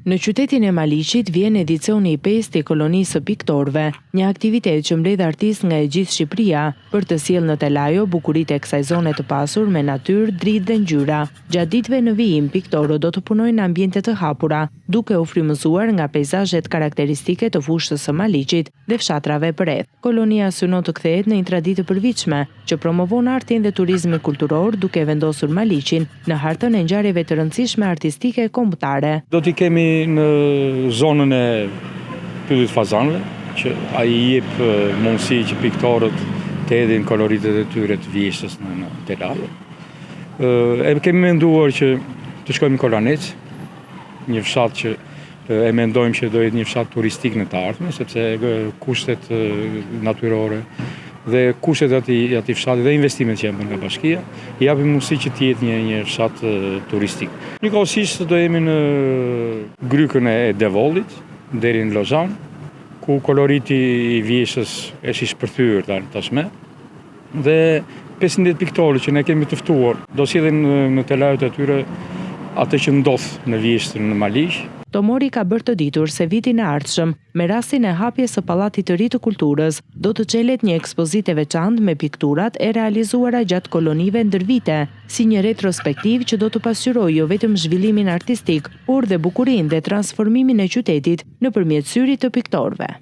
Në qytetin e Maliqit vjen edicioni i 5 i kolonisë së piktorëve, një aktivitet që mbledh artistë nga e gjithë Shqipëria për të sjellë në telajo bukuritë e kësaj zone të pasur me natyrë, dritë dhe ngjyra. Gjatë ditëve në vijim, piktorët do të punojnë në ambiente të hapura, duke u frymëzuar nga peizazhet karakteristike të fushës së Maliqit dhe fshatrave përreth. Kolonia synon të kthehet në një traditë të përvitshme që promovon artin dhe turizmin kulturor, duke vendosur Maliqin në hartën e ngjarjeve të rëndësishme artistike kombëtare. Do t'i kemi në zonën e pyllit fazanëve, që ai i jep mundësi që piktorët të hedhin koloritet e tyre të vjeshtës në telajo. E kemi menduar që të shkojmë në Kolanec, një fshat që e mendojmë që do jetë një fshat turistik në të ardhmen, sepse kushtet natyrore dhe kushtet atij fshati dhe investimet që janë nga bashkia, i japin mundësi që të jetë një fshat turistik. Njëkohësisht do jemi në grykën e Devollit, deri në Lozan, ku koloriti i vjeshtës është i shpërthyer tashmë. Dhe 500 piktorë që ne kemi të ftuar do sjellin në telajot e tyre atë që ndodh në vjeshtën në Maliq. Tomori ka bërë të ditur se vitin e ardhshëm, me rastin e hapjes së Pallatit të Ri të Kulturës, do të çelet një ekspozitë e veçantë me pikturat e realizuara gjatë kolonive ndër vite, si një retrospektiv që do të pasqyrojë jo vetëm zhvillimin artistik, por dhe bukurinë dhe transformimin e qytetit nëpërmjet syrit të piktorëve.